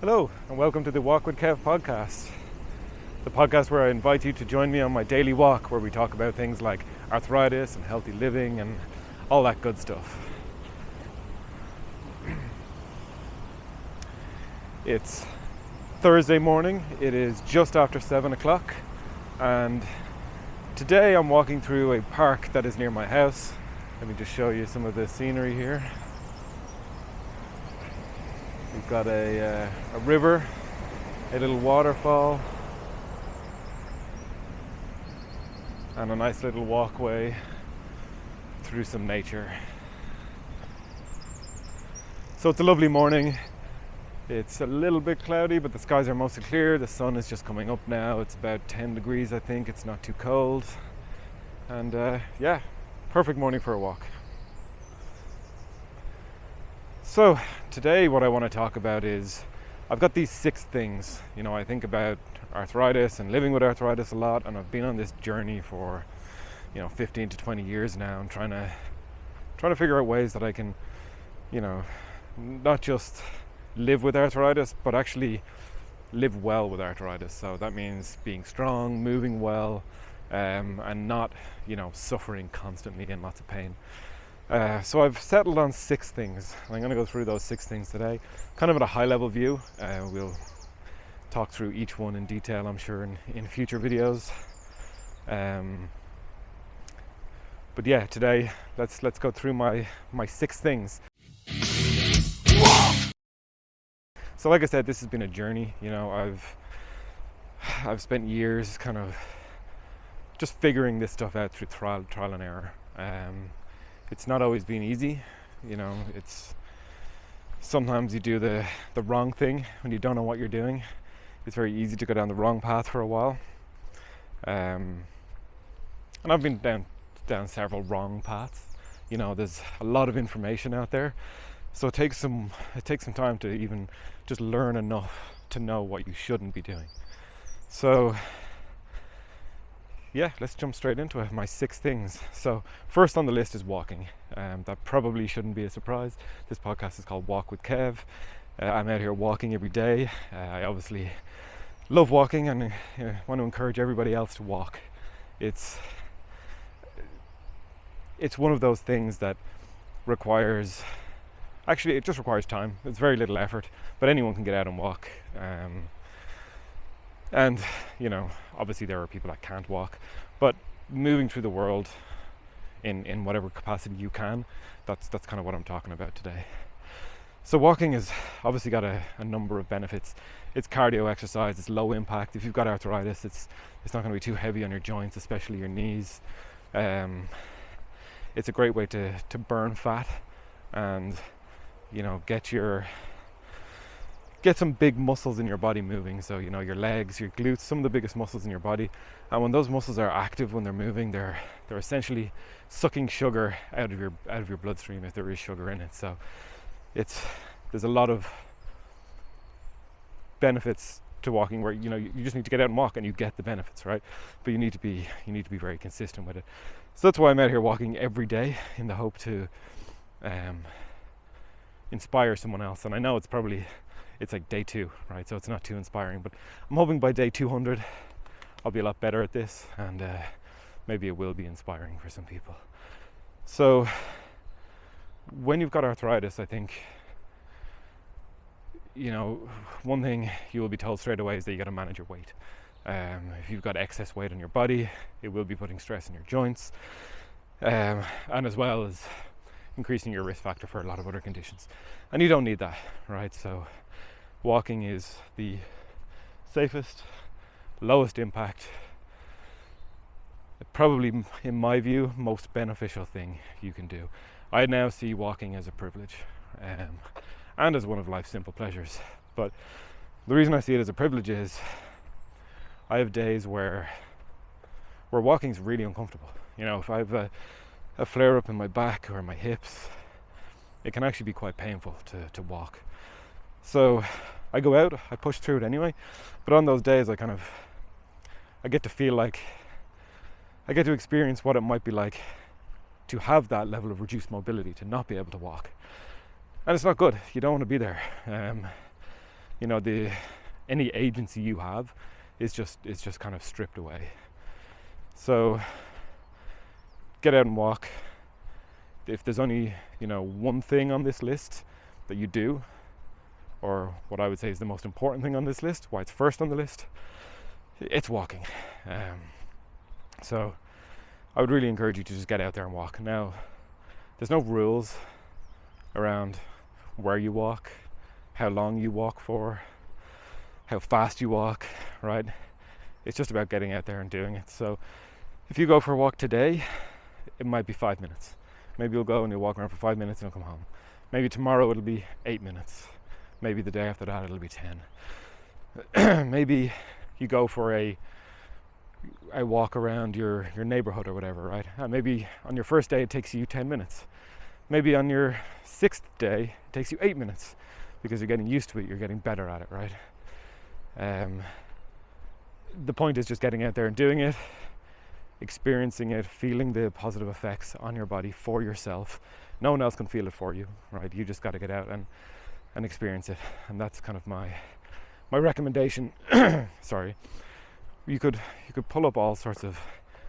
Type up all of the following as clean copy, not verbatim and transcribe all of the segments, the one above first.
Hello, and welcome to the Walk with Kev podcast. The podcast where I invite you to join me on my daily walk, where we talk about things like arthritis and healthy living and all that good stuff. It's Thursday morning, it is just after 7 o'clock, and today I'm walking through a park that is near my house. Let me just show you some of the scenery here. We've got a river, a little waterfall, and a nice little walkway through some nature. So it's a lovely morning. It's a little bit cloudy, but the skies are mostly clear. The sun is just coming up now. It's about 10 degrees, I think. It's not too cold. And perfect morning for a walk. So today what I want to talk about is, I've got these 6 things. I think about arthritis and living with arthritis a lot, and I've been on this journey for 15 to 20 years now, and trying to figure out ways that I can not just live with arthritis, but actually live well with arthritis. So that means being strong, moving well, and not suffering constantly in lots of pain. So I've settled on 6 things. I'm going to go through those 6 things today, kind of at a high level view. We'll talk through each one in detail, I'm sure, in future videos. But yeah, today let's go through my 6 things. So like I said, this has been a journey. I've spent years kind of just figuring this stuff out through trial and error. It's not always been easy. It's sometimes you do the wrong thing when you don't know what you're doing. It's very easy to go down the wrong path for a while. And I've been down several wrong paths. There's a lot of information out there, so it takes some time to even just learn enough to know what you shouldn't be doing. So yeah, let's jump straight into it. My 6 things. So first on the list is walking. That probably shouldn't be a surprise. This podcast is called Walk with Kev. I'm out here walking every day. I obviously love walking, and want to encourage everybody else to walk. It's one of those things that requires, actually it just requires time. It's very little effort, but anyone can get out and walk. And obviously there are people that can't walk, but moving through the world in whatever capacity you can, that's kind of what I'm talking about today. So walking has obviously got a number of benefits. It's cardio exercise, it's low impact. If you've got arthritis, it's not going to be too heavy on your joints, especially your knees. It's a great way to burn fat and get some big muscles in your body moving. So your legs, your glutes, some of the biggest muscles in your body. And when those muscles are active, when they're moving, they're essentially sucking sugar out of your bloodstream, if there is sugar in it. So there's a lot of benefits to walking, where you just need to get out and walk and you get the benefits, right? But you need to be very consistent with it. So that's why I'm out here walking every day, in the hope to inspire someone else. And I know it's like day 2, right? So it's not too inspiring, but I'm hoping by day 200 I'll be a lot better at this, and maybe it will be inspiring for some people. So when you've got arthritis, I think one thing you will be told straight away is that you got to manage your weight. If you've got excess weight on your body, it will be putting stress on your joints, and as well as increasing your risk factor for a lot of other conditions. And you don't need that, right? So walking is the safest, lowest impact, probably, in my view, most beneficial thing you can do. I now see walking as a privilege, and as one of life's simple pleasures. But the reason I see it as a privilege is I have days where walking is really uncomfortable. If I have a flare up in my back or my hips, it can actually be quite painful to walk. So I go out, I push through it anyway, but on those days I get to feel like I get to experience what it might be like to have that level of reduced mobility, to not be able to walk. And it's not good. You don't want to be there. any agency you have is just kind of stripped away. So get out and walk. If there's only one thing on this list that you do, or what I would say is the most important thing on this list, why it's first on the list, it's walking. So I would really encourage you to just get out there and walk. Now, there's no rules around where you walk, how long you walk for, how fast you walk, right? It's just about getting out there and doing it. So if you go for a walk today, it might be 5 minutes. Maybe you'll go and you'll walk around for 5 minutes and you'll come home. Maybe tomorrow it'll be 8 minutes. Maybe the day after that it'll be 10. Maybe you go for a walk around your neighborhood or whatever, right? Maybe on your first day it takes you 10 minutes. Maybe on your 6th day it takes you 8 minutes, because you're getting used to it, you're getting better at it, right? The point is just getting out there and doing it, experiencing it, feeling the positive effects on your body for yourself. No one else can feel it for you, right? You just got to get out and experience it. And that's kind of my recommendation. Sorry. You could pull up all sorts of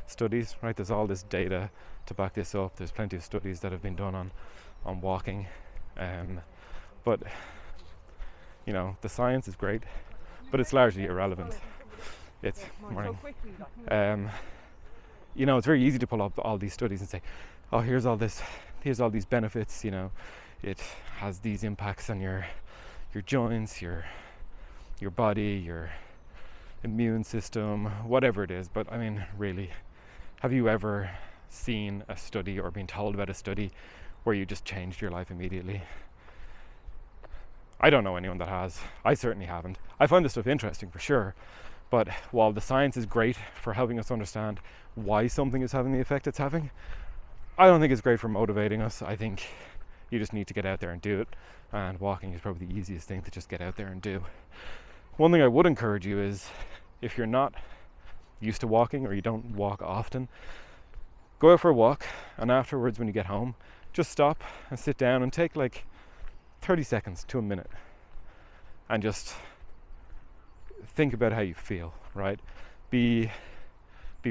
studies, right? There's all this data to back this up. There's plenty of studies that have been done on walking. But the science is great, but it's largely irrelevant. It's morning. It's very easy to pull up all these studies and say, oh, here's all these benefits, it has these impacts on your joints, your body, your immune system, whatever it is. But I mean, really, have you ever seen a study or been told about a study where you just changed your life immediately? I don't know anyone that has. I certainly haven't. I find this stuff interesting for sure, but while the science is great for helping us understand why something is having the effect it's having, I don't think it's great for motivating us. I think you just need to get out there and do it, and walking is probably the easiest thing to just get out there and do. One thing I would encourage you is, if you're not used to walking or you don't walk often, go out for a walk, and afterwards when you get home, just stop and sit down and take like 30 seconds to a minute and just think about how you feel, right? Be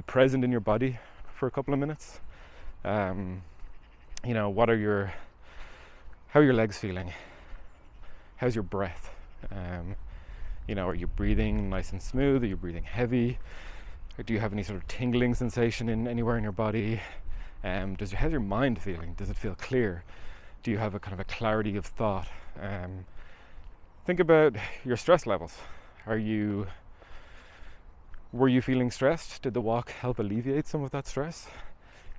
present in your body for a couple of minutes. How are your legs feeling? How's your breath? Are you breathing nice and smooth? Are you breathing heavy? Or do you have any sort of tingling sensation anywhere in your body? How's your mind feeling? Does it feel clear? Do you have a kind of a clarity of thought? Think about your stress levels. Were you feeling stressed? Did the walk help alleviate some of that stress?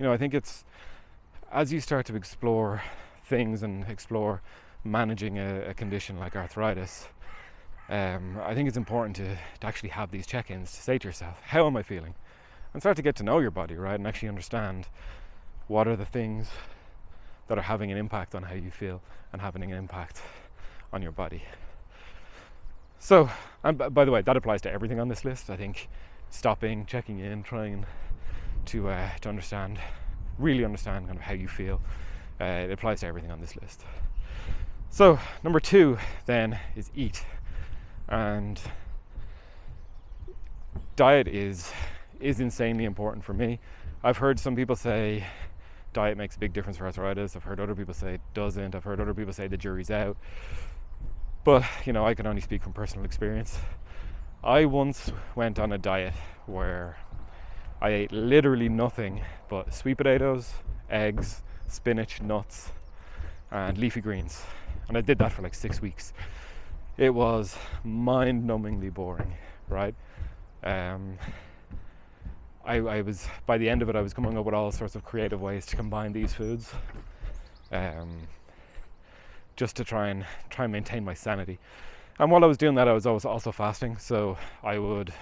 I think it's as you start to explore things and explore managing a condition like arthritis, I think it's important to actually have these check-ins, to say to yourself, how am I feeling? And start to get to know your body, right? And actually understand what are the things that are having an impact on how you feel and having an impact on your body. So, and by the way, that applies to everything on this list. I think stopping, checking in, trying to really understand kind of how you feel. It applies to everything on this list. So, number 2 then is eat. And diet is insanely important for me. I've heard some people say diet makes a big difference for arthritis. I've heard other people say it doesn't. I've heard other people say the jury's out. But, I can only speak from personal experience. I once went on a diet where I ate literally nothing but sweet potatoes, eggs, spinach, nuts, and leafy greens. And I did that for like 6 weeks. It was mind-numbingly boring, right? I was, by the end of it, I was coming up with all sorts of creative ways to combine these foods, just to try and maintain my sanity. And while I was doing that, I was also fasting, so I would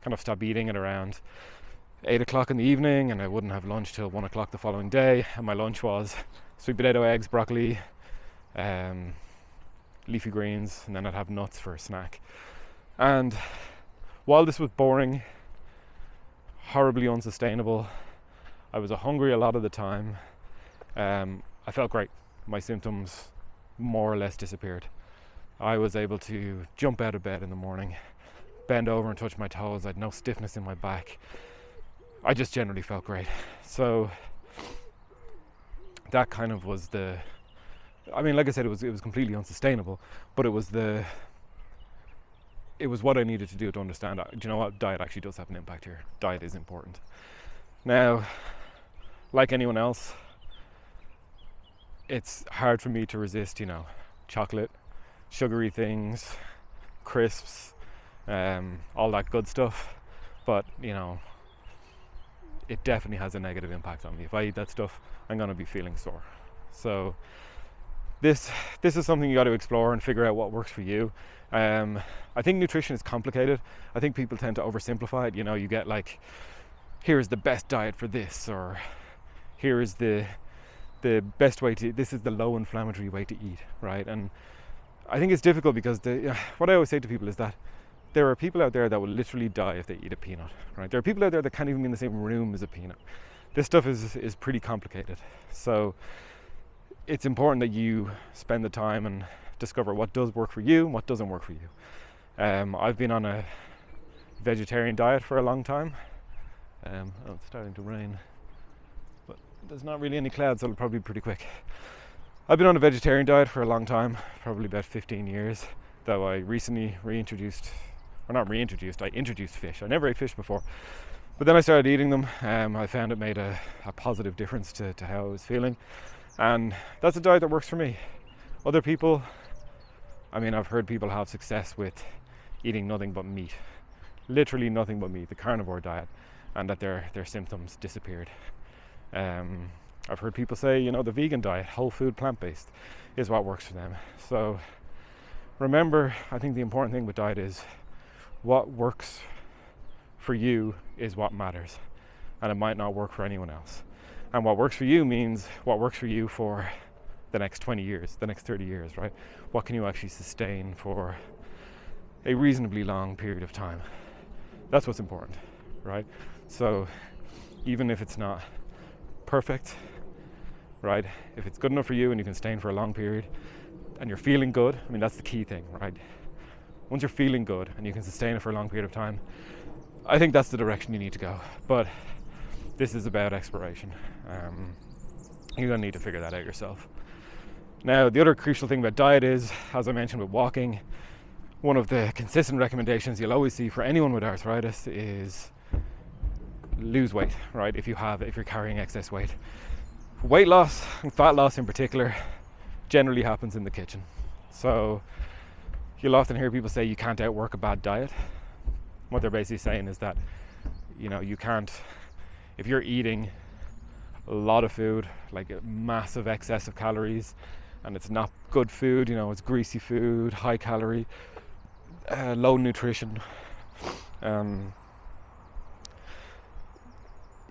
kind of stop eating at around 8 o'clock in the evening, and I wouldn't have lunch till 1 o'clock the following day. And my lunch was sweet potato, eggs, broccoli, leafy greens, and then I'd have nuts for a snack. And while this was boring, horribly unsustainable, I was hungry a lot of the time, I felt great. My symptoms more or less disappeared. I was able to jump out of bed in the morning, bend over and touch my toes. I had no stiffness in my back. I just generally felt great. So that kind of was like I said, it was completely unsustainable, but it was what I needed to do to understand. Do you know what? Diet actually does have an impact here. Diet is important. Now, like anyone else, it's hard for me to resist, chocolate, sugary things, crisps, all that good stuff. But, it definitely has a negative impact on me. If I eat that stuff, I'm going to be feeling sore. So this is something you got to explore and figure out what works for you. I think nutrition is complicated. I think people tend to oversimplify it. You get like, here is the best diet for this, or here is the best way to, this is the low inflammatory way to eat, right? And I think it's difficult because what I always say to people is that there are people out there that will literally die if they eat a peanut, right? There are people out there that can't even be in the same room as a peanut. This stuff is pretty complicated. So it's important that you spend the time and discover what does work for you and what doesn't work for you. I've been on a vegetarian diet for a long time. It's starting to rain, but there's not really any clouds, so it'll probably be pretty quick. I've been on a vegetarian diet for a long time, probably about 15 years, though I recently I introduced fish. I never ate fish before, but then I started eating them. I found it made a positive difference to how I was feeling, and that's a diet that works for me. Other people, I've heard people have success with eating nothing but meat, literally nothing but meat, the carnivore diet, and that their symptoms disappeared. I've heard people say, the vegan diet, whole food, plant-based, is what works for them. So remember, I think the important thing with diet is what works for you is what matters, and it might not work for anyone else. And what works for you means what works for you for the next 20 years, the next 30 years, right? What can you actually sustain for a reasonably long period of time? That's what's important, right? So even if it's not perfect, right? If it's good enough for you and you can sustain for a long period and you're feeling good, that's the key thing, right? Once you're feeling good and you can sustain it for a long period of time, I think that's the direction you need to go. But this is about exploration. You're going to need to figure that out yourself. Now, the other crucial thing about diet is, as I mentioned with walking, one of the consistent recommendations you'll always see for anyone with arthritis is lose weight, right? If you're carrying excess weight. Weight loss, and fat loss in particular, generally happens in the kitchen. So you'll often hear people say you can't outwork a bad diet. What they're basically saying is that, you can't, if you're eating a lot of food, like a massive excess of calories, and it's not good food, it's greasy food, high calorie, low nutrition.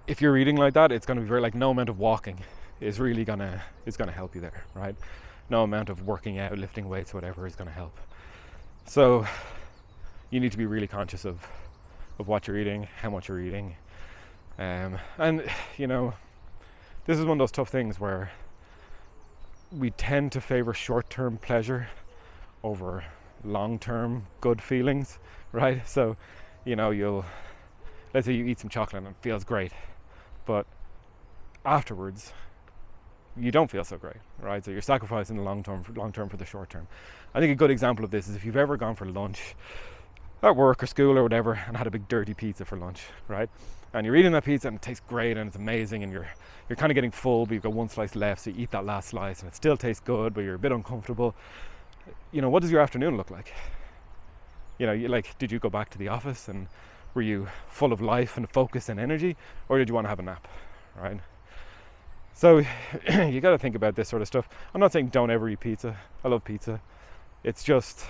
If you're eating like that, it's going to be very, like, no amount of walking is really gonna help you there, right? No amount of working out, lifting weights, whatever, is going to help. So you need to be really conscious of what you're eating, how much you're eating, and this is one of those tough things where we tend to favor short-term pleasure over long-term good feelings, right? So let's say you eat some chocolate and it feels great, but afterwards you don't feel so great, right? So you're sacrificing the long term for the short term. I think a good example of this is if you've ever gone for lunch at work or school or whatever and had a big dirty pizza for lunch, right? And you're eating that pizza and it tastes great and it's amazing and you're kind of getting full, but you've got one slice left, so you eat that last slice and it still tastes good, but you're a bit uncomfortable. What does your afternoon look like? Did you go back to the office and were you full of life and focus and energy, or did you want to have a nap, right? So you got to think about this sort of stuff. I'm not saying don't ever eat pizza. I love pizza. It's just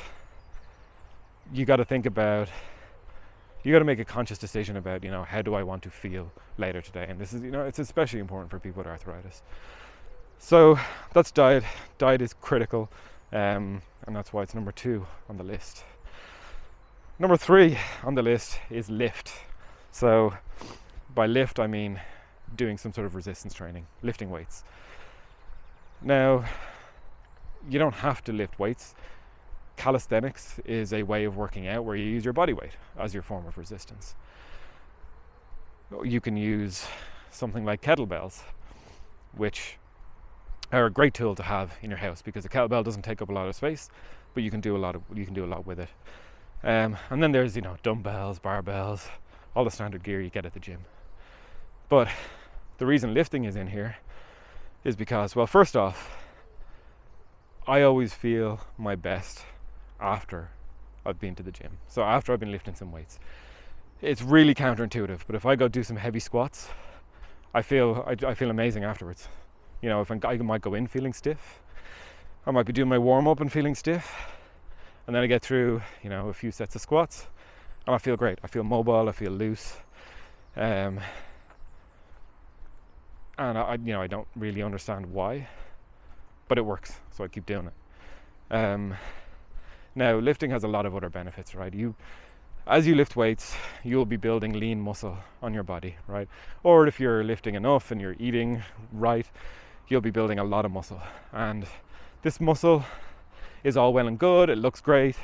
you got to think about, you got to make a conscious decision about, how do I want to feel later today? And this is, it's especially important for people with arthritis. So that's diet. Diet is critical, and that's why it's number 2 on the list. Number 3 on the list is lift. So by lift, I mean doing some sort of resistance training, lifting weights. Now, you don't have to lift weights. calisthenics is a way of working out where you use your body weight as your form of resistance. You can use something like kettlebells, which are a great tool to have in your house because a kettlebell doesn't take up a lot of space, but you can do a lot with it. And then there's dumbbells, barbells, all the standard gear you get at the gym. But the reason lifting is in here is because, well, first off, I always feel my best after I've been to the gym. So after I've been lifting some weights. It's really counterintuitive, but if I go do some heavy squats, I feel amazing afterwards. If I might go in feeling stiff, I might be doing my warm up and feeling stiff, and then I get through a few sets of squats, and I feel great. I feel mobile. I feel loose, and I don't really understand why, but it works, so I keep doing it. Now, lifting has a lot of other benefits, right? As you lift weights, you'll be building lean muscle on your body, right? Or if you're lifting enough and you're eating right, you'll be building a lot of muscle. And this muscle is all well and good. It looks great,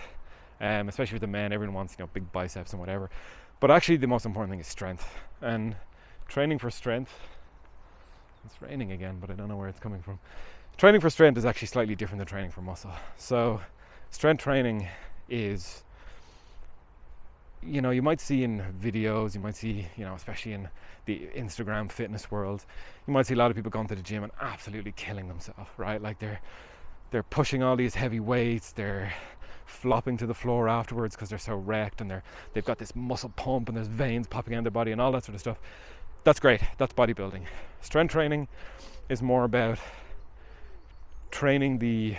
especially with the men. Everyone wants, big biceps and whatever. But actually, the most important thing is strength. And training for strength. It's raining again, but I don't know where it's coming from. Training for strength is actually slightly different than training for muscle. So, strength training is, you might see in videos, you might see, especially in the Instagram fitness world, you might see a lot of people going to the gym and absolutely killing themselves, right? Like they're pushing all these heavy weights, they're flopping to the floor afterwards because they're so wrecked, and they've got this muscle pump and there's veins popping out of their body and all that sort of stuff. That's great. That's bodybuilding. Strength training is more about training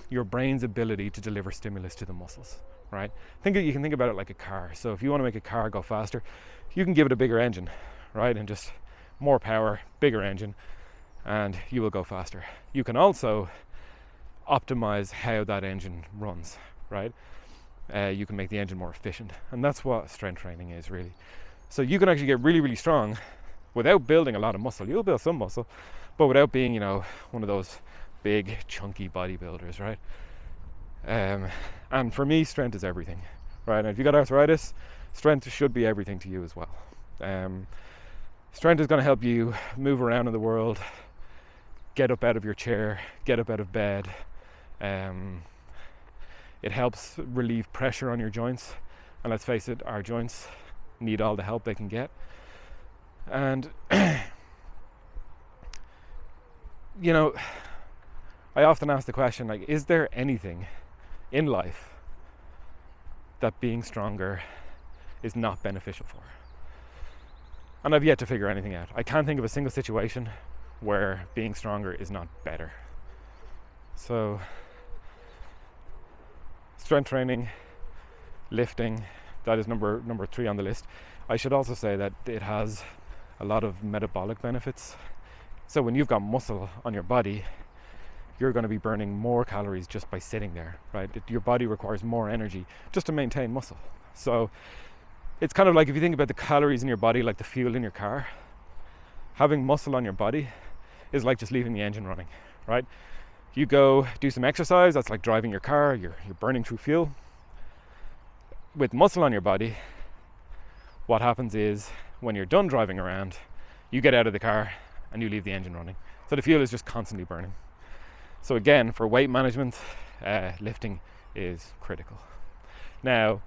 your brain's ability to deliver stimulus to the muscles. Right? You can think about it like a car. So if you want to make a car go faster, you can give it a bigger engine, right? And just more power, bigger engine, and you will go faster. You can also optimize how that engine runs, right? You can make the engine more efficient. And that's what strength training is, really. So you can actually get really, really strong without building a lot of muscle. You'll build some muscle, but without being, one of those big, chunky bodybuilders, right? And for me, strength is everything, right? And if you got arthritis, strength should be everything to you as well. Strength is going to help you move around in the world, get up out of your chair, get up out of bed. It helps relieve pressure on your joints, and let's face it, our joints need all the help they can get. And I often ask the question, like, is there anything in life that being stronger is not beneficial for? And I've yet to figure anything out. I can't think of a single situation where being stronger is not better. So strength training, lifting, that is number 3 on the list. I should also say that it has a lot of metabolic benefits. So when you've got muscle on your body, you're going to be burning more calories just by sitting there, right? Your body requires more energy just to maintain muscle. So it's kind of like, if you think about the calories in your body like the fuel in your car, having muscle on your body is like just leaving the engine running, right? You go do some exercise, that's like driving your car, you're burning through fuel. With muscle on your body, what happens is when you're done driving around, you get out of the car and you leave the engine running. So the fuel is just constantly burning. So again, for weight management, lifting is critical. Now,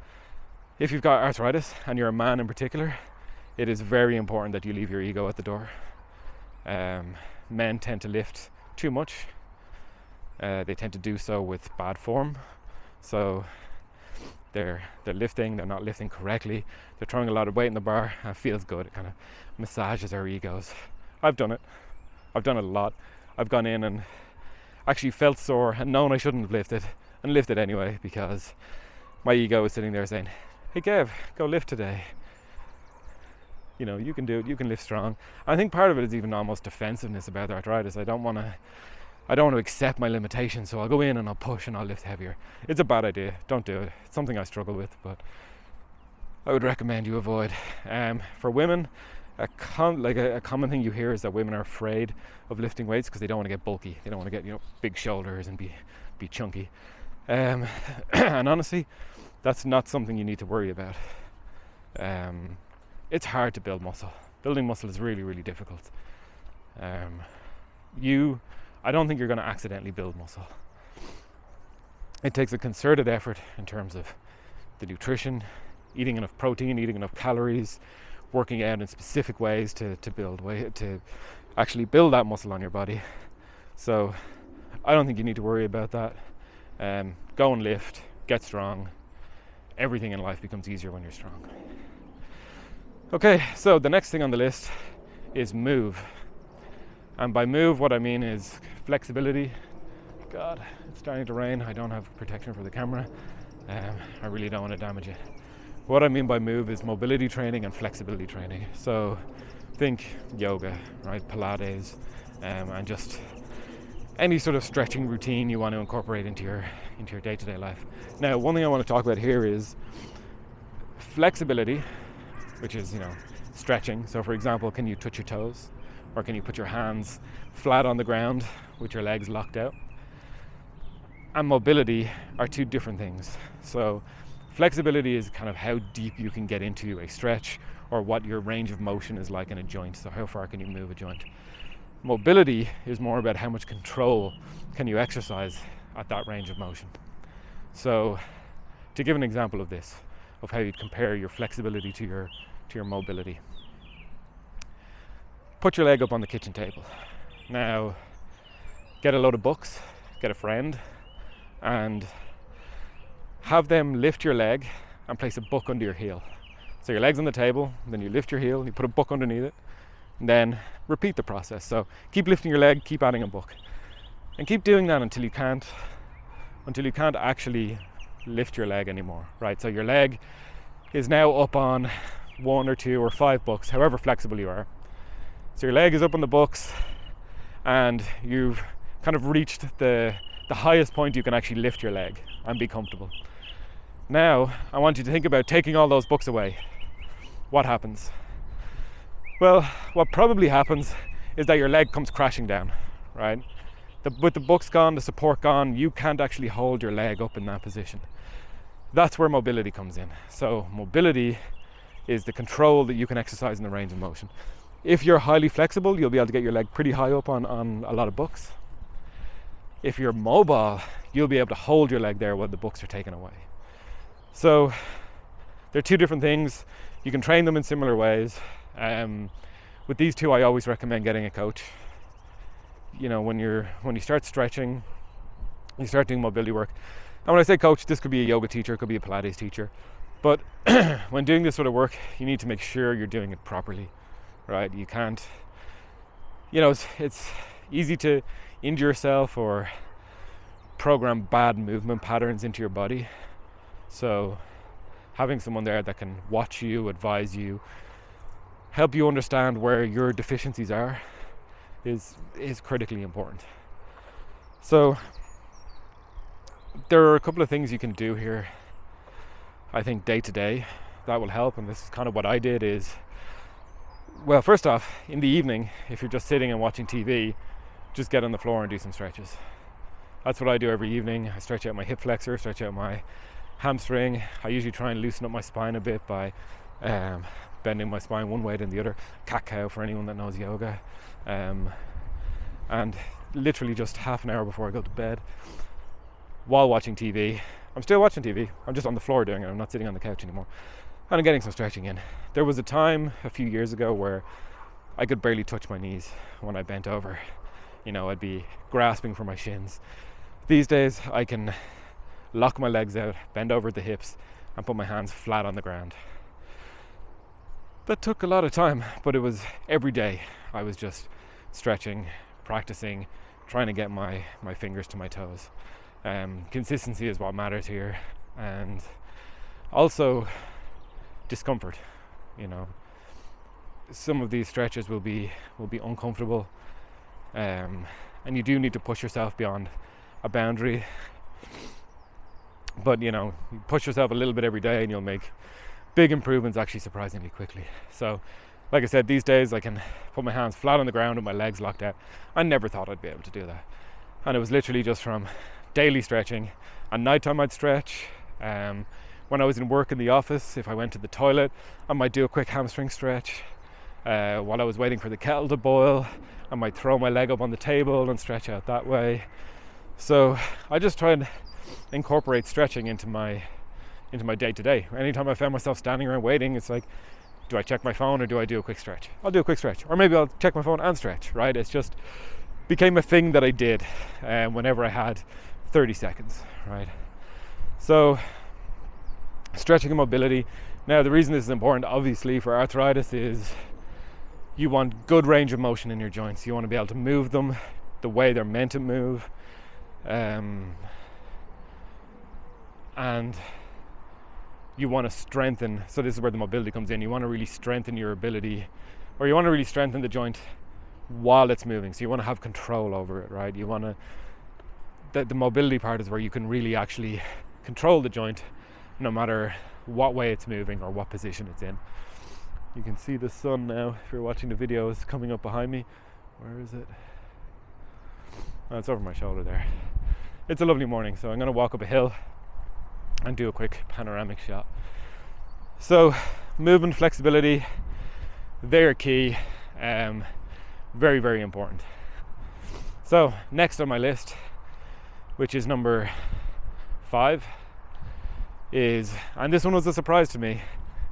if you've got arthritis, and you're a man in particular, it is very important that you leave your ego at the door. Men tend to lift too much. They tend to do so with bad form. So they're lifting, they're not lifting correctly, they're throwing a lot of weight in the bar, and it feels good. It kind of massages our egos. I've done it a lot. I've gone in and actually felt sore and known I shouldn't have lifted, and lifted anyway, because my ego was sitting there saying, hey Kev, go lift today. You can do it, you can lift strong. I think part of it is even almost defensiveness about arthritis. I don't want to accept my limitations, so I'll go in and I'll push and I'll lift heavier. It's a bad idea. Don't do it. It's something I struggle with, but I would recommend you avoid. For women, a common thing you hear is that women are afraid of lifting weights because they don't want to get bulky. They don't want to get big shoulders and be chunky. And honestly, that's not something you need to worry about. It's hard to build muscle. Building muscle is really, really difficult. I don't think you're going to accidentally build muscle. It takes a concerted effort in terms of the nutrition, eating enough protein, eating enough calories, working out in specific ways to actually build that muscle on your body. So I don't think you need to worry about that. Go and lift, get strong. Everything in life becomes easier when you're strong. Okay, so the next thing on the list is move. And by move, what I mean is flexibility. God, it's starting to rain. I don't have protection for the camera. I really don't want to damage it. What I mean by move is mobility training and flexibility training. So think yoga, right? Pilates, and just any sort of stretching routine you want to incorporate into your day-to-day life. Now, one thing I want to talk about here is flexibility, which is, stretching. So for example, can you touch your toes? Or can you put your hands flat on the ground with your legs locked out? And mobility are two different things. So flexibility is kind of how deep you can get into a stretch or what your range of motion is like in a joint. So how far can you move a joint? Mobility is more about how much control can you exercise at that range of motion. So to give an example of this, of how you'd compare your flexibility to your mobility. Put your leg up on the kitchen table. Now, get a load of books, get a friend, and have them lift your leg and place a book under your heel. So your leg's on the table, then you lift your heel, you put a book underneath it, and then repeat the process. So keep lifting your leg, keep adding a book. And keep doing that until you can't actually lift your leg anymore, right? So your leg is now up on 1 or 2 or 5 books, however flexible you are. So your leg is up on the books and you've kind of reached the highest point you can actually lift your leg and be comfortable. Now, I want you to think about taking all those books away. What happens? Well, what probably happens is that your leg comes crashing down, right? With the books gone, the support gone, you can't actually hold your leg up in that position. That's where mobility comes in. So mobility is the control that you can exercise in the range of motion. If you're highly flexible, you'll be able to get your leg pretty high up on a lot of books. If you're mobile, you'll be able to hold your leg there while the books are taken away. So they're two different things. You can train them in similar ways. With these two, I always recommend getting a coach. When you start stretching, you start doing mobility work. And when I say coach, this could be a yoga teacher, it could be a Pilates teacher. But when doing this sort of work, you need to make sure you're doing it properly, right? You can't, it's easy to injure yourself or program bad movement patterns into your body. So having someone there that can watch you, advise you, help you understand where your deficiencies are is critically important. So there are a couple of things you can do here, I think, day to day that will help. And this is kind of what I did is, well, first off, in the evening, if you're just sitting and watching TV, just get on the floor and do some stretches. That's what I do every evening. I stretch out my hip flexor, stretch out my hamstring. I usually try and loosen up my spine a bit by bending my spine one way then the other. Cat-cow for anyone that knows yoga. And literally just half an hour before I go to bed, while watching TV. I'm still watching TV, I'm just on the floor doing it, I'm not sitting on the couch anymore. And I'm getting some stretching in. There was a time a few years ago where I could barely touch my knees when I bent over. I'd be grasping for my shins. These days I can lock my legs out, bend over at the hips, and put my hands flat on the ground. That took a lot of time, but it was every day. I was just stretching, practicing, trying to get my fingers to my toes. Consistency is what matters here, and also discomfort. Some of these stretches will be uncomfortable, and you do need to push yourself beyond a boundary. But you push yourself a little bit every day and you'll make big improvements actually surprisingly quickly. So like I said, these days I can put my hands flat on the ground with my legs locked out. I never thought I'd be able to do that, and it was literally just from daily stretching. At nighttime I'd stretch. When I was in work in the office, if I went to the toilet, I might do a quick hamstring stretch. While I was waiting for the kettle to boil, I might throw my leg up on the table and stretch out that way. So I just try and incorporate stretching into my day-to-day. Anytime I found myself standing around waiting, it's like, do I check my phone or do I do a quick stretch? I'll do a quick stretch, or maybe I'll check my phone and stretch, right? It's just became a thing that I did whenever I had 30 seconds, right? So stretching and mobility. Now, the reason this is important, obviously, for arthritis is you want good range of motion in your joints. You want to be able to move them the way they're meant to move. And you want to strengthen, so this is where the mobility comes in. You want to really strengthen your ability, or you want to really strengthen the joint while it's moving. So you want to have control over it, right? You want to, the mobility part is where you can really actually control the joint no matter what way it's moving or what position it's in. You can see the sun now, if you're watching the video, is coming up behind me. Where is it? Oh, it's over my shoulder there. It's a lovely morning, so I'm going to walk up a hill and do a quick panoramic shot. So movement, flexibility, they're key. Very, very important. So next on my list, which is number 5, is, and this one was a surprise to me,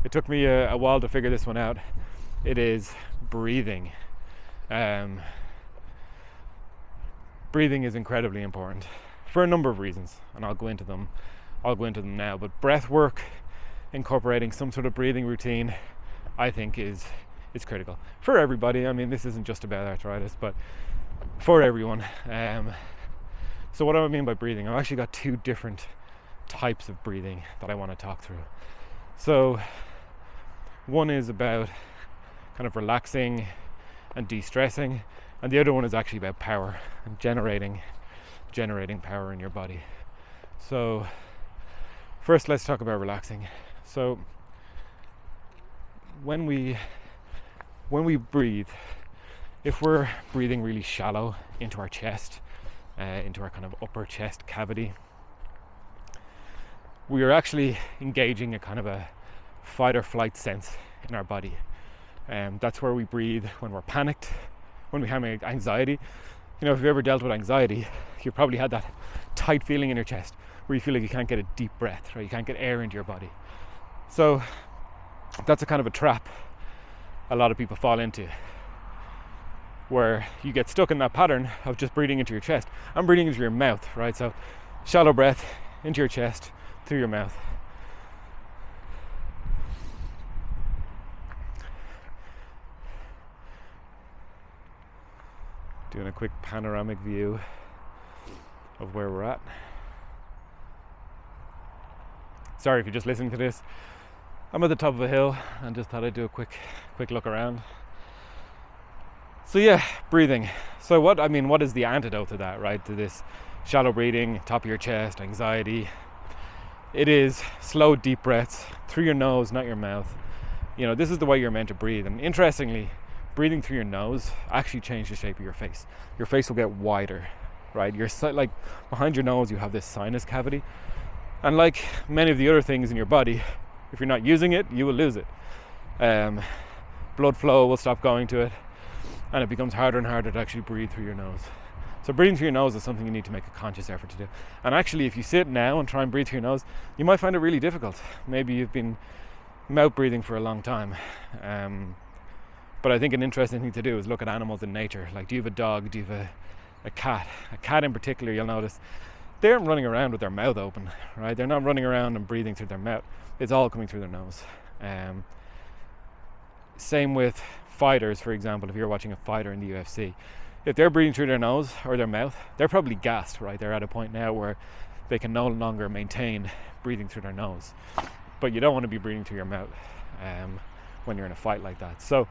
it took me a while to figure this one out, it is breathing. Breathing is incredibly important for a number of reasons, and I'll go into them now. But breath work, incorporating some sort of breathing routine, I think is critical for everybody. I mean, this isn't just about arthritis, but for everyone. So what do I mean by breathing? I've actually got 2 different types of breathing that I want to talk through. So one is about kind of relaxing and de-stressing, and the other one is actually about power and generating power in your body. So first, let's talk about relaxing. So when we breathe, if we're breathing really shallow into our chest, into our kind of upper chest cavity, we are actually engaging a kind of a fight or flight sense in our body. That's where we breathe when we're panicked, when we have anxiety. You know, if you've ever dealt with anxiety, you've probably had that tight feeling in your chest where you feel like you can't get a deep breath, or you can't get air into your body. So that's a kind of a trap a lot of people fall into, where you get stuck in that pattern of just breathing into your chest and breathing into your mouth, right? So shallow breath into your chest, through your mouth. Doing a quick panoramic view of where we're at. Sorry if you're just listening to this. I'm at the top of a hill and just thought I'd do a quick look around. So yeah, breathing. So what is the antidote to that, right? To this shallow breathing, top of your chest, anxiety. It is slow, deep breaths through your nose, not your mouth. You know, this is the way you're meant to breathe. And interestingly, breathing through your nose actually changes the shape of your face. Your face will get wider, right? Like behind your nose, you have this sinus cavity. And like many of the other things in your body, if you're not using it, you will lose it. Blood flow will stop going to it, and it becomes harder and harder to actually breathe through your nose. So breathing through your nose is something you need to make a conscious effort to do. And actually, if you sit now and try and breathe through your nose, you might find it really difficult. Maybe you've been mouth breathing for a long time. But I think an interesting thing to do is look at animals in nature. Like, do you have a dog? Do you have a cat? A cat in particular, you'll notice, they aren't running around with their mouth open, right? They're not running around and breathing through their mouth. It's all coming through their nose. Same with fighters, for example. If you're watching a fighter in the UFC, if they're breathing through their nose or their mouth, they're probably gassed, right? They're at a point now where they can no longer maintain breathing through their nose. But you don't want to be breathing through your mouth when you're in a fight like that. So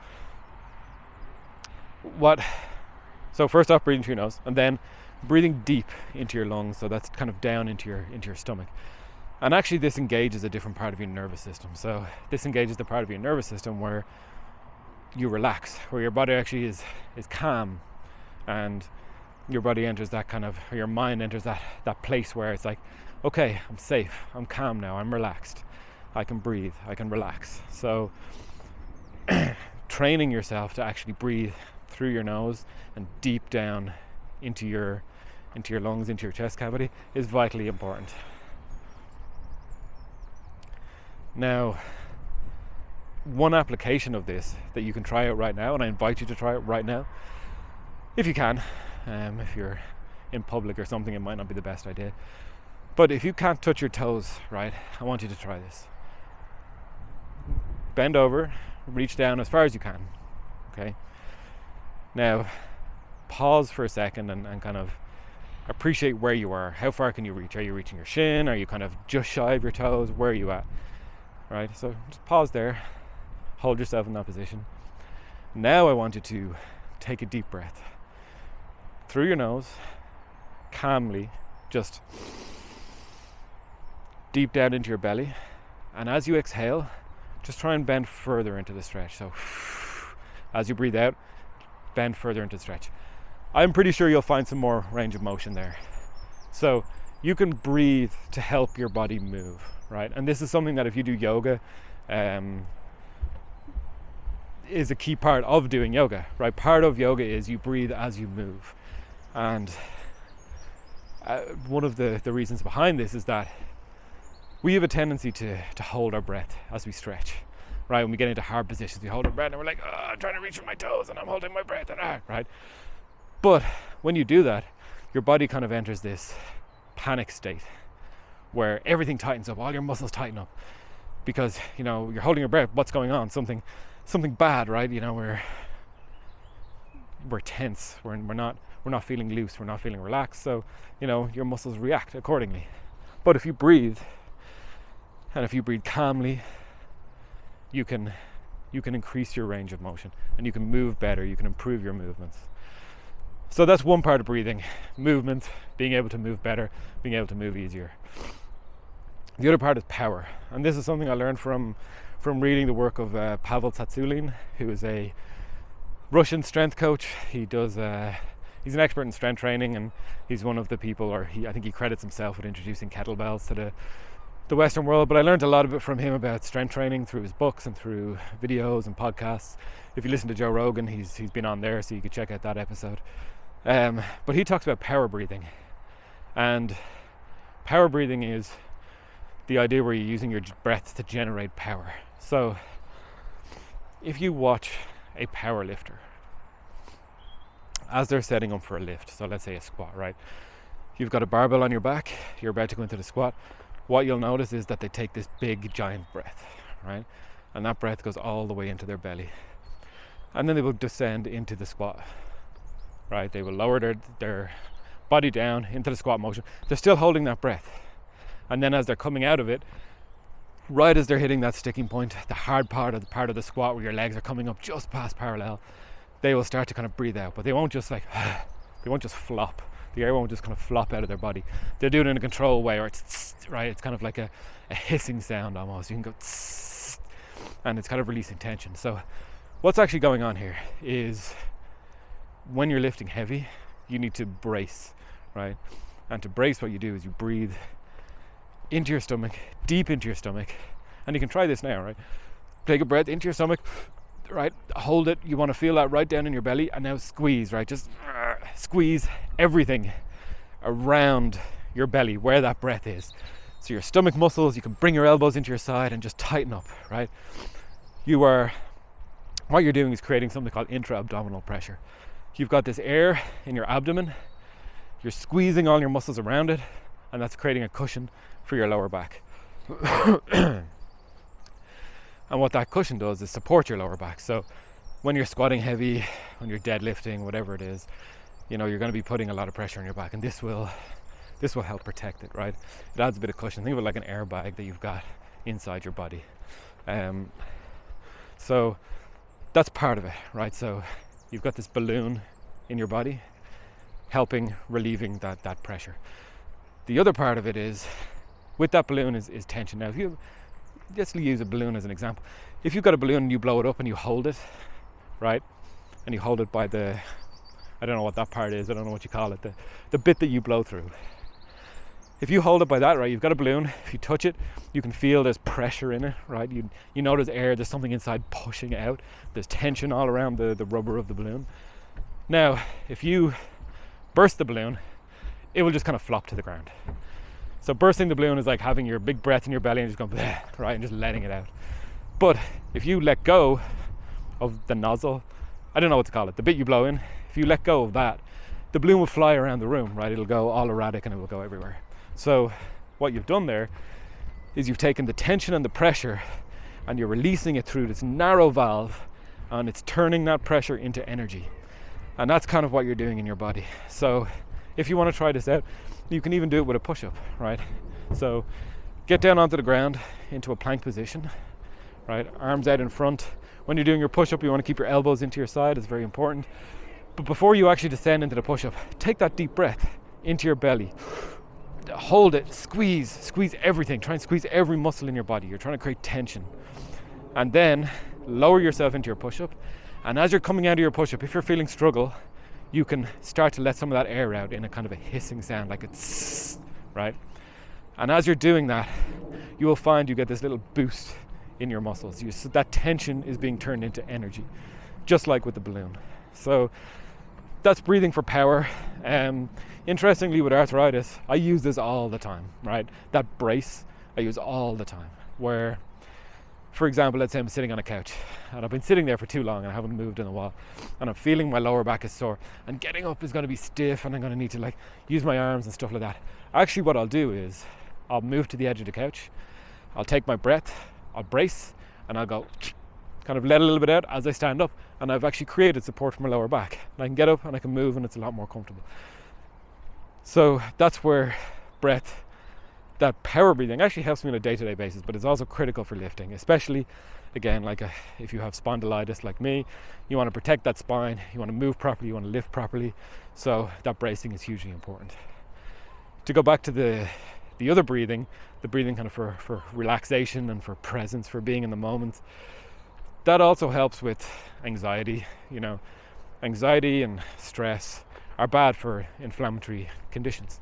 first off, breathing through your nose, and then breathing deep into your lungs. So that's kind of down into your stomach. And actually, this engages a different part of your nervous system. So this engages the part of your nervous system where you relax, where your body actually is calm, and your body enters that kind of, or your mind enters that place where it's like, okay, I'm safe, I'm calm now, I'm relaxed, I can breathe, I can relax. So training yourself to actually breathe through your nose and deep down into your lungs, into your chest cavity, is vitally important. Now, one application of this that you can try out right now, and I invite you to try it right now, if you can. If you're in public or something, it might not be the best idea. But if you can't touch your toes, right, I want you to try this. Bend over, reach down as far as you can, okay? Now, pause for a second and kind of appreciate where you are. How far can you reach? Are you reaching your shin? Are you kind of just shy of your toes? Where are you at? Right, so just pause there, hold yourself in that position. Now I want you to take a deep breath through your nose, calmly, just deep down into your belly. And as you exhale, just try and bend further into the stretch. So as you breathe out, bend further into the stretch. I'm pretty sure you'll find some more range of motion there. So you can breathe to help your body move, right? And this is something that if you do yoga, is a key part of doing yoga, right? Part of yoga is you breathe as you move. And one of the reasons behind this is that we have a tendency to hold our breath as we stretch, right? When we get into hard positions, we hold our breath and we're like, oh, I'm trying to reach for my toes and I'm holding my breath, and right? But when you do that, your body kind of enters this panic state where everything tightens up, all your muscles tighten up, because, you know, you're holding your breath. What's going on? Something bad, right? You know, we're tense. We're not feeling loose. We're not feeling relaxed. So, you know, your muscles react accordingly. But if you breathe, and if you breathe calmly, you can increase your range of motion and you can move better. You can improve your movements. So that's one part of breathing: movement, being able to move better, being able to move easier. The other part is power, and this is something I learned from reading the work of Pavel Tsatsouline, who is a Russian strength coach. He's an expert in strength training, and he's one of the people, I think he credits himself with introducing kettlebells to the Western world. But I learned a lot of it from him about strength training through his books and through videos and podcasts. If you listen to Joe Rogan, he's been on there, so you could check out that episode. But he talks about power breathing, and power breathing is the idea where you're using your breath to generate power. So if you watch a power lifter as they're setting up for a lift, so let's say a squat, right? You've got a barbell on your back, you're about to go into the squat. What you'll notice is that they take this big giant breath, right? And that breath goes all the way into their belly, and then they will descend into the squat, right? They will lower their body down into the squat motion. They're still holding that breath, and then as they're coming out of it, right as they're hitting that sticking point, the hard part of the squat where your legs are coming up just past parallel, they will start to kind of breathe out. But they won't just flop. The air won't just kind of flop out of their body. They'll do it in a controlled way, or it's right. It's kind of like a hissing sound almost. You can go and it's kind of releasing tension. So what's actually going on here is when you're lifting heavy, you need to brace, right? And to brace, what you do is you breathe into your stomach, deep into your stomach, and you can try this now, right? Take a breath into your stomach, right? Hold it. You want to feel that right down in your belly, and now squeeze, right? Just squeeze everything around your belly where that breath is. So your stomach muscles, you can bring your elbows into your side and just tighten up, right? What you're doing is creating something called intra-abdominal pressure. You've got this air in your abdomen, you're squeezing all your muscles around it, and that's creating a cushion for your lower back. And what that cushion does is support your lower back. So when you're squatting heavy, when you're deadlifting, whatever it is, you know, you're going to be putting a lot of pressure on your back, and this will help protect it, right? It adds a bit of cushion. Think of it like an airbag that you've got inside your body. So that's part of it, right? So you've got this balloon in your body helping relieving that pressure. The other part of it is, with that balloon is tension. Now, let's use a balloon as an example. If you've got a balloon and you blow it up and you hold it, right, and you hold it by the I don't know what that part is, I don't know what you call it, the bit that you blow through. If you hold it by that, right, you've got a balloon. If you touch it, you can feel there's pressure in it, right? You know there's air, there's something inside pushing out. There's tension all around the rubber of the balloon. Now, if you burst the balloon, it will just kind of flop to the ground. So bursting the balloon is like having your big breath in your belly and just going bleh, right, and just letting it out. But if you let go of the nozzle, I don't know what to call it, the bit you blow in, if you let go of that, the balloon will fly around the room, right? It'll go all erratic and it will go everywhere. So what you've done there is you've taken the tension and the pressure and you're releasing it through this narrow valve, and it's turning that pressure into energy. And that's kind of what you're doing in your body. So if you want to try this out, you can even do it with a push-up, right? So get down onto the ground into a plank position, right? Arms out in front. When you're doing your push-up, you want to keep your elbows into your side. It's very important. But before you actually descend into the push-up, take that deep breath into your belly. Hold it, squeeze everything. Try and squeeze every muscle in your body. You're trying to create tension. And then lower yourself into your push-up. And as you're coming out of your push-up, if you're feeling struggle, you can start to let some of that air out in a kind of a hissing sound, like a tss, right? And as you're doing that, you will find you get this little boost in your muscles. That tension is being turned into energy, just like with the balloon. So that's breathing for power. Interestingly, with arthritis, I use this all the time, right? That brace I use all the time. Where, for example, let's say I'm sitting on a couch and I've been sitting there for too long and I haven't moved in a while, and I'm feeling my lower back is sore, and getting up is going to be stiff, and I'm going to need to like use my arms and stuff like that. Actually, what I'll do is I'll move to the edge of the couch, I'll take my breath, I'll brace, and I'll go kind of let a little bit out as I stand up, and I've actually created support for my lower back, and I can get up and I can move, and it's a lot more comfortable. So that's where breath, that power breathing, actually helps me on a day-to-day basis, but it's also critical for lifting, especially again, if you have spondylitis like me, you want to protect that spine, you want to move properly, you want to lift properly, so that bracing is hugely important. To go back to the other breathing, the breathing kind of for relaxation and for presence, for being in the moment, that also helps with anxiety. You know, anxiety and stress are bad for inflammatory conditions,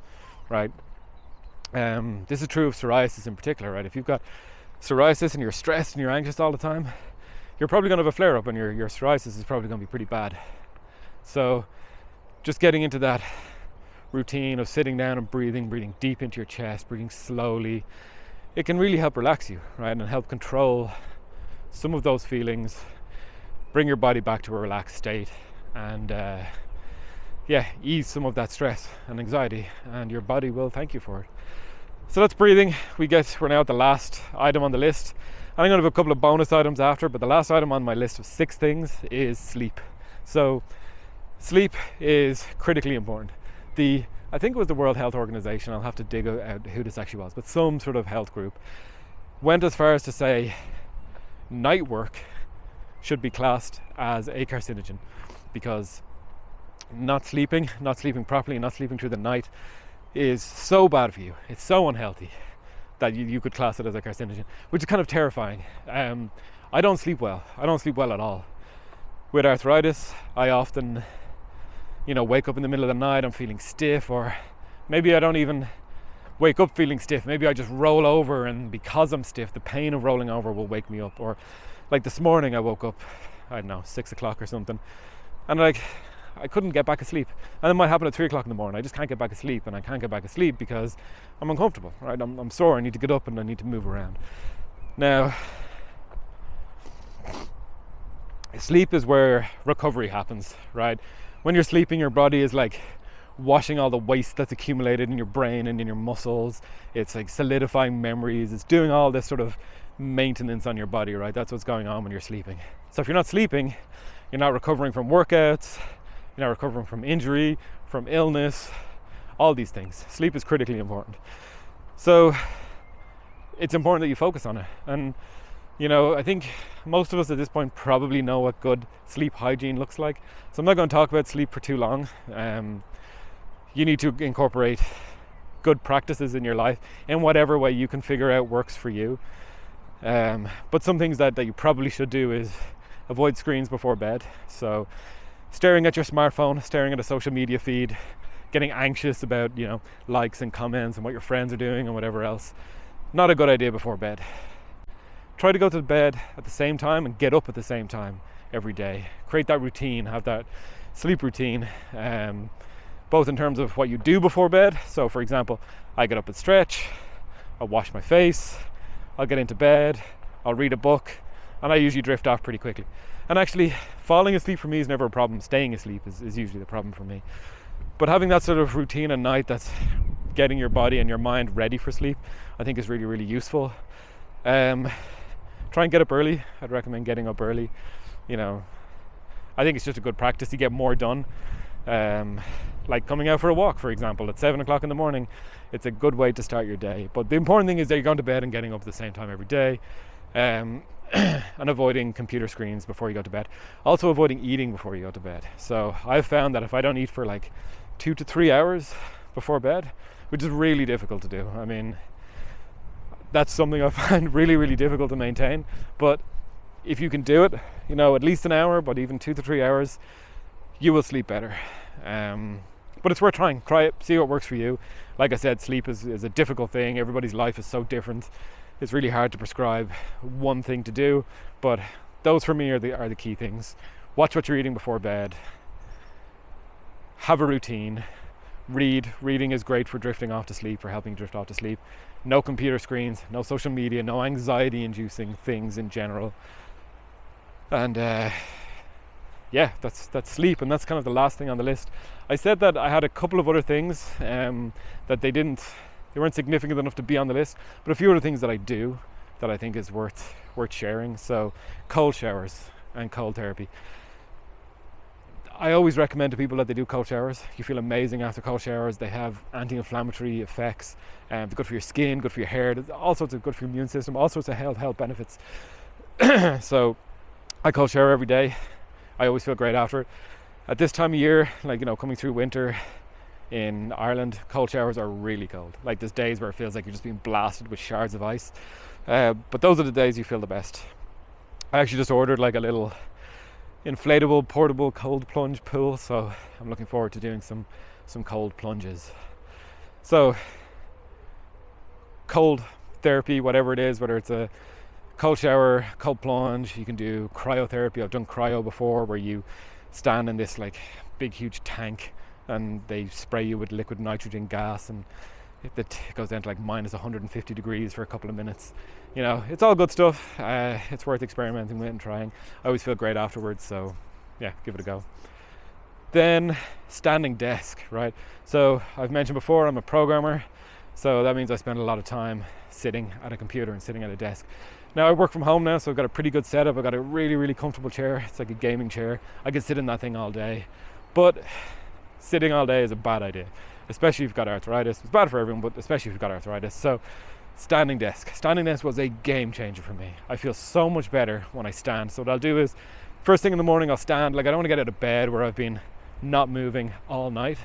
right? This is true of psoriasis in particular, right? If you've got psoriasis and you're stressed and you're anxious all the time, you're probably going to have a flare-up, and your psoriasis is probably going to be pretty bad. So just getting into that routine of sitting down and breathing deep into your chest, breathing slowly, it can really help relax you, right? And help control some of those feelings, bring your body back to a relaxed state, and ease some of that stress and anxiety, and your body will thank you for it. So that's breathing. We're now at the last item on the list. I'm going to have a couple of bonus items after, but the last item on my list of 6 things is sleep. So sleep is critically important. I think it was the World Health Organization, I'll have to dig out who this actually was, but some sort of health group went as far as to say night work should be classed as a carcinogen, because not sleeping properly, not sleeping through the night is so bad for you. It's so unhealthy that you could class it as a carcinogen, which is kind of terrifying. I don't sleep well. I don't sleep well at all. With arthritis, I often, wake up in the middle of the night, I'm feeling stiff, or maybe I don't even wake up feeling stiff. Maybe I just roll over, and because I'm stiff, the pain of rolling over will wake me up. Or like this morning, I woke up, 6 o'clock or something, and I couldn't get back asleep. And it might happen at 3 o'clock in the morning. I just can't get back asleep, and I can't get back asleep because I'm uncomfortable, right? I'm sore, I need to get up and I need to move around. Now, sleep is where recovery happens, right? When you're sleeping, your body is like washing all the waste that's accumulated in your brain and in your muscles. It's like solidifying memories. It's doing all this sort of maintenance on your body, right? That's what's going on when you're sleeping. So if you're not sleeping, you're not recovering from workouts, you're not recovering from injury, from illness, all these things. Sleep is critically important. So it's important that you focus on it. And I think most of us at this point probably know what good sleep hygiene looks like. So I'm not going to talk about sleep for too long. You need to incorporate good practices in your life in whatever way you can figure out works for you. But some things that you probably should do is avoid screens before bed. So staring at your smartphone, staring at a social media feed, getting anxious about, likes and comments and what your friends are doing and whatever else. Not a good idea before bed. Try to go to bed at the same time and get up at the same time every day. Create that routine, have that sleep routine, both in terms of what you do before bed. So for example, I get up and stretch, I'll wash my face, I'll get into bed, I'll read a book, and I usually drift off pretty quickly. And actually, falling asleep for me is never a problem. Staying asleep is usually the problem for me. But having that sort of routine at night that's getting your body and your mind ready for sleep, I think is really, really useful. Try and get up early. I'd recommend getting up early. I think it's just a good practice to get more done. Like coming out for a walk, for example, at 7 o'clock in the morning. It's a good way to start your day. But the important thing is that you're going to bed and getting up at the same time every day. And avoiding computer screens before you go to bed. Also avoiding eating before you go to bed. So I've found that if I don't eat for like 2 to 3 hours before bed, which is really difficult to do. I mean, that's something I find really, really difficult to maintain. But if you can do it, at least an hour, but even 2 to 3 hours, you will sleep better. But it's worth trying. Try it, see what works for you. Like I said, sleep is a difficult thing. Everybody's life is so different. It's really hard to prescribe one thing to do, but those for me are the key things. Watch what you're eating before bed. Have a routine. Read. Reading is great for drifting off to sleep, for helping drift off to sleep. No computer screens, no social media, no anxiety-inducing things in general. And that's sleep, and that's kind of the last thing on the list. I said that I had a couple of other things that they weren't significant enough to be on the list, but a few other things that I do that I think is worth sharing. So cold showers and cold therapy. I always recommend to people that they do cold showers. You feel amazing after cold showers. They have anti-inflammatory effects. They're good for your skin, good for your hair. There's all sorts of good for your immune system, all sorts of health benefits. So I cold shower every day. I always feel great after it. At this time of year, coming through winter, in Ireland, cold showers are really cold. Like there's days where it feels like you're just being blasted with shards of ice. But those are the days you feel the best. I actually just ordered like a little inflatable, portable cold plunge pool. So I'm looking forward to doing some cold plunges. So cold therapy, whatever it is, whether it's a cold shower, cold plunge, you can do cryotherapy. I've done cryo before, where you stand in this like big, huge tank and they spray you with liquid nitrogen gas, and it goes down to like minus 150 degrees for a couple of minutes. It's all good stuff. It's worth experimenting with and trying. I always feel great afterwards, so yeah, give it a go. Then standing desk, right? So I've mentioned before, I'm a programmer, so that means I spend a lot of time sitting at a computer and sitting at a desk. Now I work from home now, so I've got a pretty good setup. I've got a really, really comfortable chair. It's like a gaming chair. I could sit in that thing all day, but sitting all day is a bad idea, especially if you've got arthritis. It's bad for everyone, but especially if you've got arthritis. So standing desk was a game changer for me. I feel so much better when I stand. So what I'll do is, first thing in the morning, I'll stand. Like I don't want to get out of bed where I've been not moving all night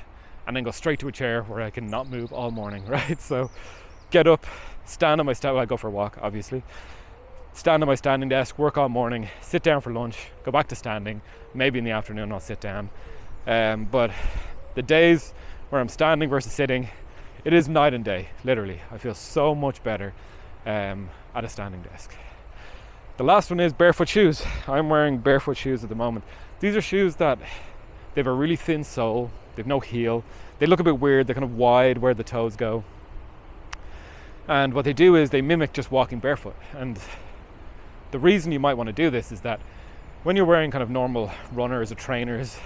and then go straight to a chair where I can not move all morning, right? So get up, stand on my I go for a walk, obviously. Stand on my standing desk, work all morning, sit down for lunch, go back to standing. Maybe in the afternoon I'll sit down. But the days where I'm standing versus sitting, it is night and day, literally. I feel so much better at a standing desk. The last one is barefoot shoes. I'm wearing barefoot shoes at the moment. These are shoes that they have a really thin sole, they have no heel, they look a bit weird, they're kind of wide where the toes go. And what they do is they mimic just walking barefoot. And the reason you might want to do this is that when you're wearing kind of normal runners or trainers,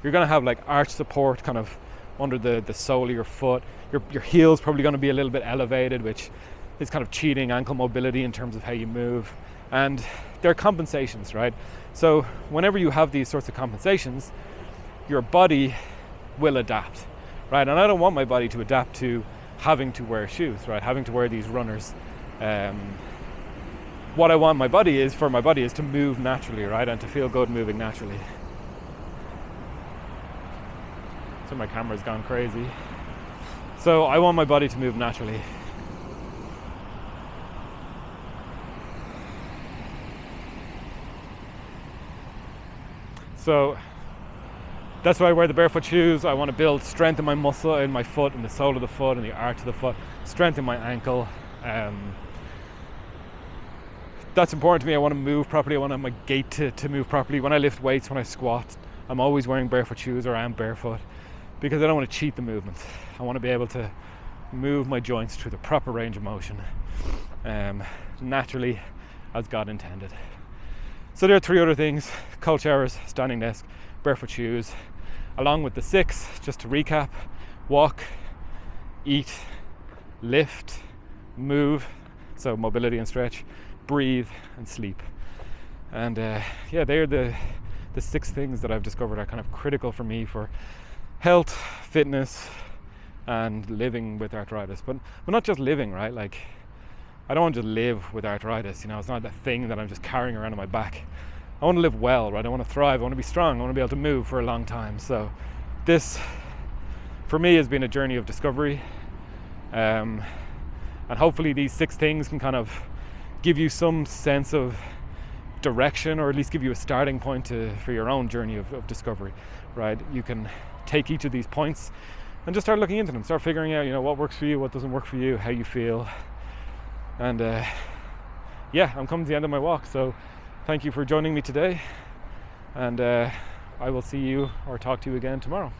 you're going to have like arch support kind of under the sole of your foot. Your heel's probably going to be a little bit elevated, which is kind of cheating ankle mobility in terms of how you move. And they're compensations, right? So whenever you have these sorts of compensations, your body will adapt, right? And I don't want my body to adapt to having to wear shoes, right? Having to wear these runners. What I want my body is to move naturally, right? And to feel good moving naturally. So my camera's gone crazy. So I want my body to move naturally. So That's why I wear the barefoot shoes. I want to build strength in my muscle, in my foot, in the sole of the foot, in the arch of the foot, strength in my ankle. That's important to me. I want to move properly. I want my gait to move properly. When I lift weights, when I squat, I'm always wearing barefoot shoes, or I'm barefoot, because I don't want to cheat the movement. I want to be able to move my joints through the proper range of motion, naturally, as God intended. So there are 3 other things: cold showers, standing desk, barefoot shoes, along with the 6, just to recap: walk, eat, lift, move, so mobility and stretch, breathe, and sleep. And they're the 6 things that I've discovered are kind of critical for me for health, fitness, and living with arthritis. But not just living, right? Like, I don't want to just live with arthritis, it's not that thing that I'm just carrying around on my back. I want to live well, right? I want to thrive, I want to be strong, I want to be able to move for a long time. So this, for me, has been a journey of discovery. And hopefully these 6 things can kind of give you some sense of direction, or at least give you a starting point for your own journey of discovery, right? You can take each of these points and just start looking into them, start figuring out, what works for you, what doesn't work for you, how you feel. And I'm coming to the end of my walk, so thank you for joining me today, and I will see you or talk to you again tomorrow.